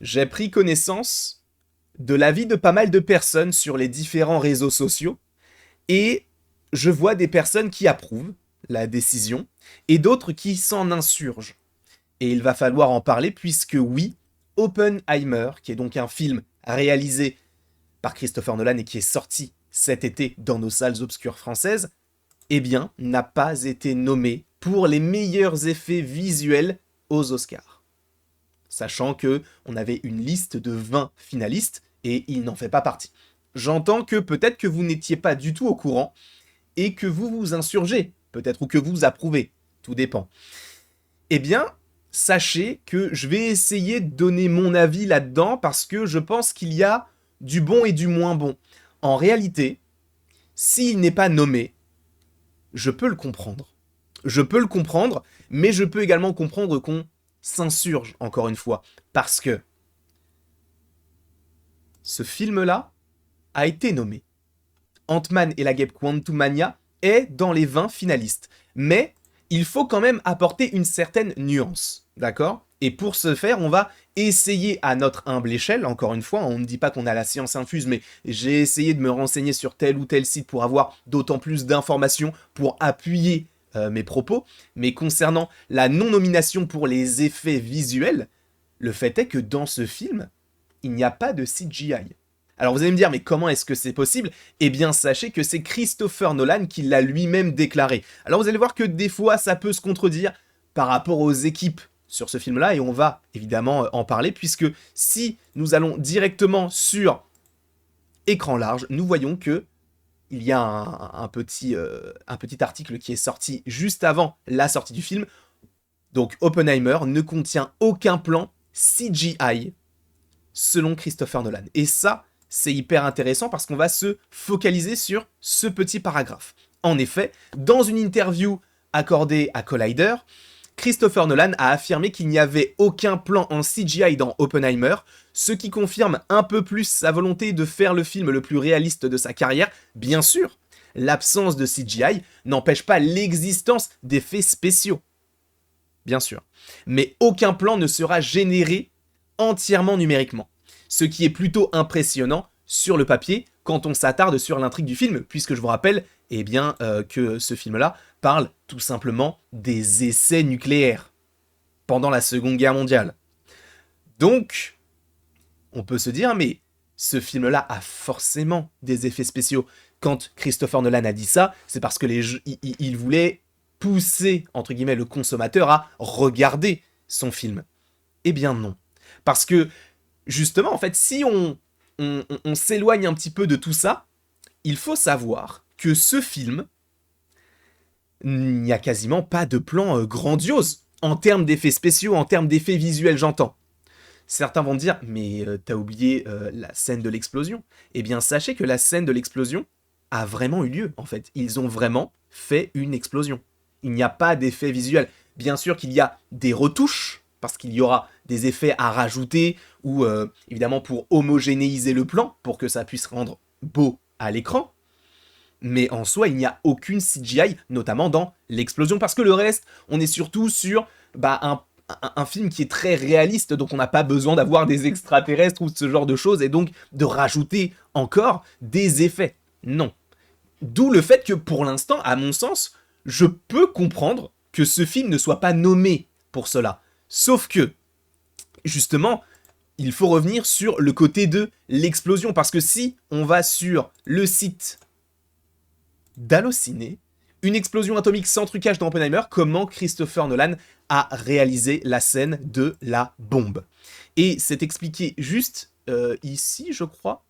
J'ai pris connaissance de l'avis de pas mal de personnes sur les différents réseaux sociaux et je vois des personnes qui approuvent la décision et d'autres qui s'en insurgent. Et il va falloir en parler puisque oui, Oppenheimer, qui est donc un film réalisé par Christopher Nolan et qui est sorti cet été dans nos salles obscures françaises, eh bien, n'a pas été nommé pour les meilleurs effets visuels aux Oscars. Sachant que on avait une liste de 20 finalistes et il n'en fait pas partie. J'entends que peut-être que vous n'étiez pas du tout au courant et que vous vous insurgez, peut-être, ou que vous approuvez, tout dépend. Eh bien, sachez que je vais essayer de donner mon avis là-dedans parce que je pense qu'il y a du bon et du moins bon. En réalité, s'il n'est pas nommé, je peux le comprendre. Je peux le comprendre, mais je peux également comprendre qu'on s'insurge, encore une fois, parce que ce film-là a été nommé. Ant-Man et la guêpe Quantumania est dans les 20 finalistes. Mais il faut quand même apporter une certaine nuance, d'accord? Et pour ce faire, on va essayer à notre humble échelle, encore une fois, on ne dit pas qu'on a la science infuse, mais j'ai essayé de me renseigner sur tel ou tel site pour avoir d'autant plus d'informations pour appuyer mes propos. Mais concernant la non-nomination pour les effets visuels, le fait est que dans ce film, il n'y a pas de CGI. Alors vous allez me dire, mais comment est-ce que c'est possible? Eh bien, sachez que c'est Christopher Nolan qui l'a lui-même déclaré. Alors vous allez voir que des fois, ça peut se contredire par rapport aux équipes sur ce film-là, et on va évidemment en parler, puisque si nous allons directement sur écran large, nous voyons que il y a un petit article qui est sorti juste avant la sortie du film. Donc Oppenheimer ne contient aucun plan CGI selon Christopher Nolan. Et ça, c'est hyper intéressant parce qu'on va se focaliser sur ce petit paragraphe. En effet, dans une interview accordée à Collider, Christopher Nolan a affirmé qu'il n'y avait aucun plan en CGI dans Oppenheimer, ce qui confirme un peu plus sa volonté de faire le film le plus réaliste de sa carrière. Bien sûr, l'absence de CGI n'empêche pas l'existence d'effets spéciaux. Bien sûr. Mais aucun plan ne sera généré entièrement numériquement. Ce qui est plutôt impressionnant sur le papier quand on s'attarde sur l'intrigue du film, puisque je vous rappelle que ce film-là parle tout simplement des essais nucléaires pendant la Seconde Guerre mondiale. Donc, on peut se dire, mais ce film-là a forcément des effets spéciaux. Quand Christopher Nolan a dit ça, c'est parce que il voulait pousser, entre guillemets, le consommateur à regarder son film. Eh bien non. Parce que, justement, en fait, si on s'éloigne un petit peu de tout ça, il faut savoir que ce film, il n'y a quasiment pas de plan grandiose en termes d'effets spéciaux, en termes d'effets visuels, j'entends. Certains vont dire, mais t'as oublié la scène de l'explosion. Eh bien, sachez que la scène de l'explosion a vraiment eu lieu, en fait. Ils ont vraiment fait une explosion. Il n'y a pas d'effet visuel. Bien sûr qu'il y a des retouches, parce qu'il y aura des effets à rajouter, ou évidemment pour homogénéiser le plan, pour que ça puisse rendre beau à l'écran. Mais en soi, il n'y a aucune CGI, notamment dans l'explosion, parce que le reste, on est surtout sur un film qui est très réaliste, donc on n'a pas besoin d'avoir des extraterrestres ou ce genre de choses, et donc de rajouter encore des effets. Non. D'où le fait que, pour l'instant, à mon sens, je peux comprendre que ce film ne soit pas nommé pour cela. Sauf que, justement, il faut revenir sur le côté de l'explosion, parce que si on va sur le site d'Allociné, une explosion atomique sans trucage dans Oppenheimer, comment Christopher Nolan a réalisé la scène de la bombe. Et c'est expliqué juste ici, je crois.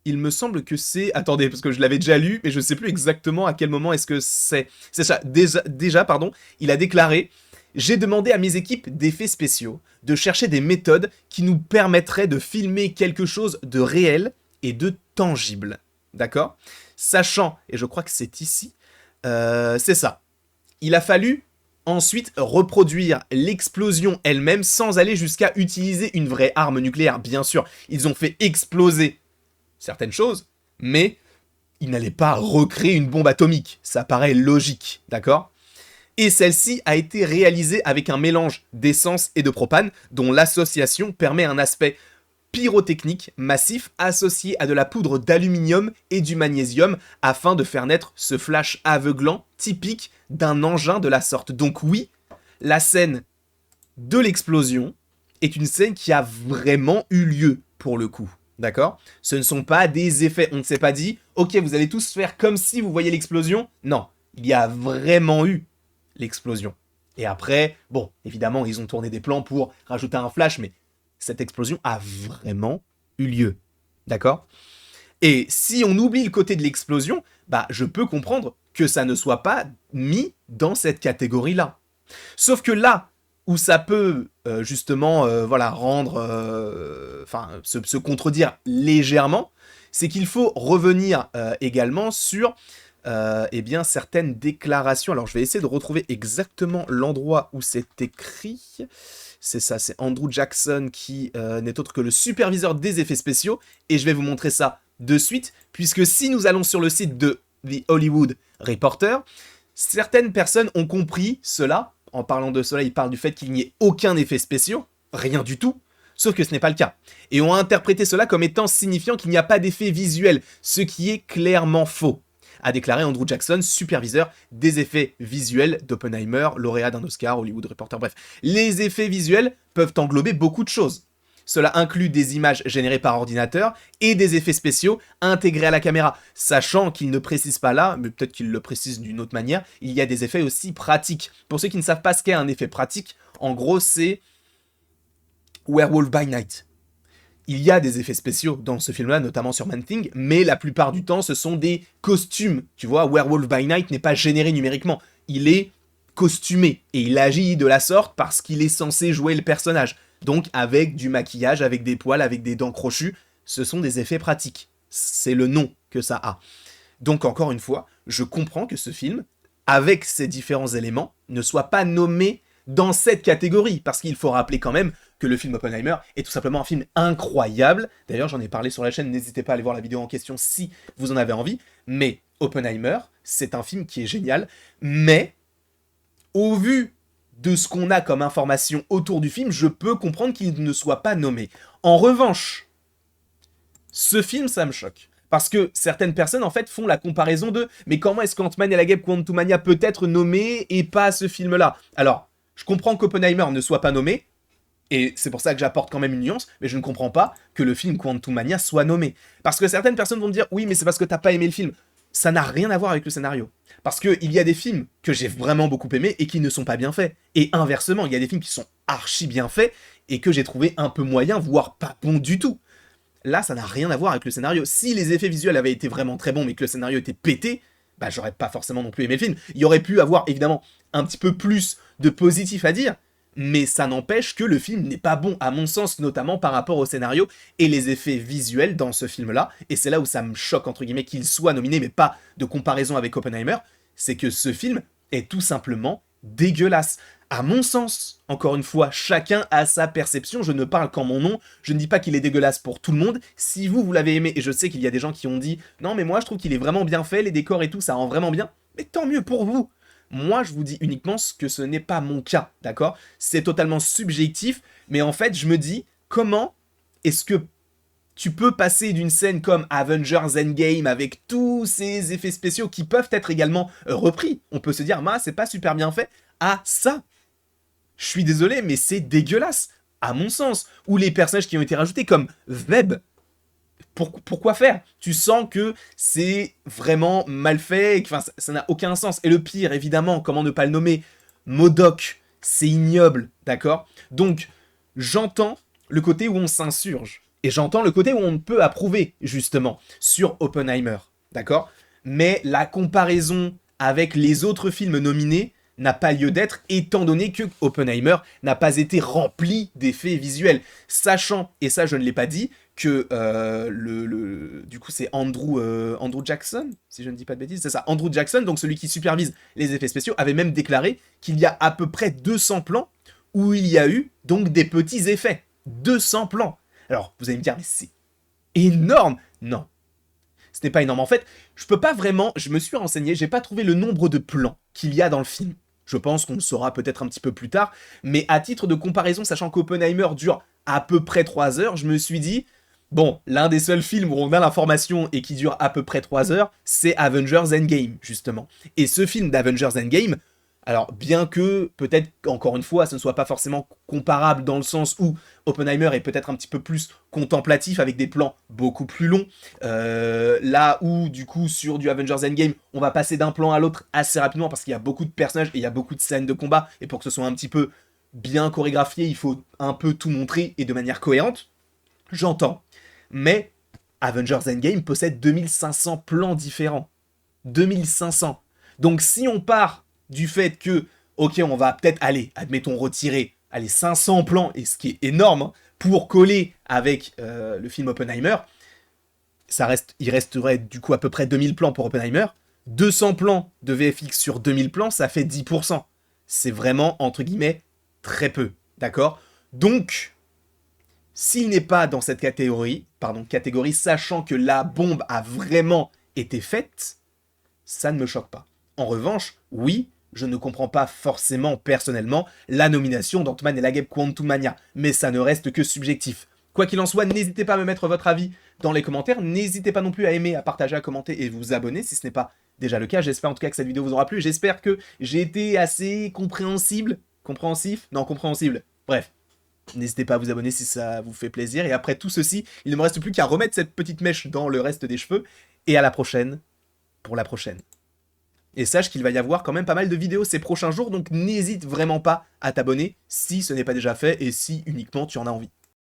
Il me semble que c'est... Attendez, parce que je l'avais déjà lu, mais je ne sais plus exactement à quel moment est-ce que c'est. C'est ça, déjà, il a déclaré: j'ai demandé à mes équipes d'effets spéciaux de chercher des méthodes qui nous permettraient de filmer quelque chose de réel et de tangible. D'accord? Sachant, et je crois que c'est ici, c'est ça. Il a fallu ensuite reproduire l'explosion elle-même sans aller jusqu'à utiliser une vraie arme nucléaire. Bien sûr, ils ont fait exploser certaines choses, mais ils n'allaient pas recréer une bombe atomique. Ça paraît logique, d'accord? Et celle-ci a été réalisée avec un mélange d'essence et de propane, dont l'association permet un aspect pyrotechnique massif associé à de la poudre d'aluminium et du magnésium afin de faire naître ce flash aveuglant typique d'un engin de la sorte. Donc oui, la scène de l'explosion est une scène qui a vraiment eu lieu pour le coup. D'accord? Ce ne sont pas des effets. On ne s'est pas dit, ok, vous allez tous faire comme si vous voyez l'explosion. Non, il y a vraiment eu l'explosion. Et après, bon, évidemment, ils ont tourné des plans pour rajouter un flash, mais cette explosion a vraiment eu lieu. D'accord? Et si on oublie le côté de l'explosion, bah, je peux comprendre que ça ne soit pas mis dans cette catégorie-là. Sauf que là où ça peut justement voilà, rendre, se contredire légèrement, c'est qu'il faut revenir également sur eh bien, certaines déclarations. Alors je vais essayer de retrouver exactement l'endroit où c'est écrit. C'est ça, c'est Andrew Jackson qui n'est autre que le superviseur des effets spéciaux. Et je vais vous montrer ça de suite, puisque si nous allons sur le site de The Hollywood Reporter, certaines personnes ont compris cela. En parlant de cela, ils parlent du fait qu'il n'y ait aucun effet spéciaux, rien du tout, sauf que ce n'est pas le cas. Et ont interprété cela comme étant signifiant qu'il n'y a pas d'effet visuel, ce qui est clairement faux, a déclaré Andrew Jackson, superviseur des effets visuels d'Oppenheimer, lauréat d'un Oscar, Hollywood Reporter, bref. Les effets visuels peuvent englober beaucoup de choses. Cela inclut des images générées par ordinateur et des effets spéciaux intégrés à la caméra. Sachant qu'il ne précise pas là, mais peut-être qu'il le précise d'une autre manière, il y a des effets aussi pratiques. Pour ceux qui ne savent pas ce qu'est un effet pratique, en gros c'est Werewolf by Night. Il y a des effets spéciaux dans ce film-là, notamment sur Man-Thing, mais la plupart du temps ce sont des costumes. Tu vois, Werewolf by Night n'est pas généré numériquement, il est costumé, et il agit de la sorte parce qu'il est censé jouer le personnage. Donc avec du maquillage, avec des poils, avec des dents crochues, ce sont des effets pratiques. C'est le nom que ça a. Donc encore une fois, je comprends que ce film, avec ces différents éléments, ne soit pas nommé dans cette catégorie, parce qu'il faut rappeler quand même que le film Oppenheimer est tout simplement un film incroyable. D'ailleurs, j'en ai parlé sur la chaîne, n'hésitez pas à aller voir la vidéo en question si vous en avez envie. Mais Oppenheimer, c'est un film qui est génial, mais au vu de ce qu'on a comme information autour du film, je peux comprendre qu'il ne soit pas nommé. En revanche, ce film, ça me choque. Parce que certaines personnes, en fait, font la comparaison de « Mais comment est-ce qu'Ant-Man et la Guêpe Quantumania peut être nommé et pas ce film-là » Alors, je comprends qu'Oppenheimer ne soit pas nommé, et c'est pour ça que j'apporte quand même une nuance, mais je ne comprends pas que le film Quantumania soit nommé. Parce que certaines personnes vont me dire « Oui, mais c'est parce que t'as pas aimé le film. » Ça n'a rien à voir avec le scénario. Parce qu'il y a des films que j'ai vraiment beaucoup aimés et qui ne sont pas bien faits. Et inversement, il y a des films qui sont archi bien faits et que j'ai trouvé un peu moyens, voire pas bons du tout. Là, ça n'a rien à voir avec le scénario. Si les effets visuels avaient été vraiment très bons mais que le scénario était pété, bah j'aurais pas forcément non plus aimé le film. Il y aurait pu avoir évidemment un petit peu plus de positif à dire, mais ça n'empêche que le film n'est pas bon, à mon sens, notamment par rapport au scénario et les effets visuels dans ce film-là, et c'est là où ça me choque, entre guillemets, qu'il soit nominé, mais pas de comparaison avec Oppenheimer, c'est que ce film est tout simplement dégueulasse. À mon sens, encore une fois, chacun a sa perception, je ne parle qu'en mon nom, je ne dis pas qu'il est dégueulasse pour tout le monde. Si vous l'avez aimé, et je sais qu'il y a des gens qui ont dit « Non mais moi je trouve qu'il est vraiment bien fait, les décors et tout, ça rend vraiment bien », mais tant mieux pour vous. Moi, je vous dis uniquement que ce n'est pas mon cas, d'accord? C'est totalement subjectif, mais en fait, je me dis, comment est-ce que tu peux passer d'une scène comme Avengers Endgame avec tous ces effets spéciaux qui peuvent être également repris, on peut se dire, c'est pas super bien fait, à ça? Je suis désolé, mais c'est dégueulasse, à mon sens. Ou les personnages qui ont été rajoutés comme Webb. Pourquoi faire? Tu sens que c'est vraiment mal fait, enfin, ça n'a aucun sens. Et le pire, évidemment, comment ne pas le nommer, MODOK, c'est ignoble, d'accord? Donc, j'entends le côté où on s'insurge, et j'entends le côté où on peut approuver, justement, sur Oppenheimer, d'accord? Mais la comparaison avec les autres films nominés n'a pas lieu d'être, étant donné que Oppenheimer n'a pas été rempli d'effets visuels. Sachant, et ça je ne l'ai pas dit, que du coup c'est Andrew Jackson, si je ne dis pas de bêtises, c'est ça, Andrew Jackson, donc celui qui supervise les effets spéciaux, avait même déclaré qu'il y a à peu près 200 plans où il y a eu donc des petits effets. 200 plans. Alors, vous allez me dire, mais c'est énorme. Non, ce n'est pas énorme. En fait, je peux pas vraiment, je me suis renseigné, j'ai pas trouvé le nombre de plans qu'il y a dans le film. Je pense qu'on le saura peut-être un petit peu plus tard. Mais à titre de comparaison, sachant qu'Oppenheimer dure à peu près 3 heures, je me suis dit, bon, l'un des seuls films où on a l'information et qui dure à peu près 3 heures, c'est Avengers Endgame, justement. Et ce film d'Avengers Endgame, alors bien que, peut-être, encore une fois, ce ne soit pas forcément comparable dans le sens où Oppenheimer est peut-être un petit peu plus contemplatif avec des plans beaucoup plus longs, là où, du coup, sur du Avengers Endgame, on va passer d'un plan à l'autre assez rapidement parce qu'il y a beaucoup de personnages et il y a beaucoup de scènes de combat, et pour que ce soit un petit peu bien chorégraphié, il faut un peu tout montrer et de manière cohérente. J'entends. Mais Avengers Endgame possède 2500 plans différents. 2500. Donc si on part du fait que, ok, on va peut-être, aller, admettons, retirer, 500 plans, et ce qui est énorme, hein, pour coller avec le film Oppenheimer, il resterait du coup à peu près 2000 plans pour Oppenheimer. 200 plans de VFX sur 2000 plans, ça fait 10%. C'est vraiment, entre guillemets, très peu, d'accord? Donc, s'il n'est pas dans cette catégorie, sachant que la bombe a vraiment été faite, ça ne me choque pas. En revanche, oui, je ne comprends pas forcément, personnellement, la nomination d'Ant-Man et la Guêpe Quantumania, mais ça ne reste que subjectif. Quoi qu'il en soit, n'hésitez pas à me mettre votre avis dans les commentaires, n'hésitez pas non plus à aimer, à partager, à commenter et vous abonner si ce n'est pas déjà le cas. J'espère en tout cas que cette vidéo vous aura plu, j'espère que j'ai été assez compréhensible, bref. N'hésitez pas à vous abonner si ça vous fait plaisir. Et après tout ceci, il ne me reste plus qu'à remettre cette petite mèche dans le reste des cheveux. Et à la prochaine, pour la prochaine. Et sache qu'il va y avoir quand même pas mal de vidéos ces prochains jours, donc n'hésite vraiment pas à t'abonner si ce n'est pas déjà fait et si uniquement tu en as envie.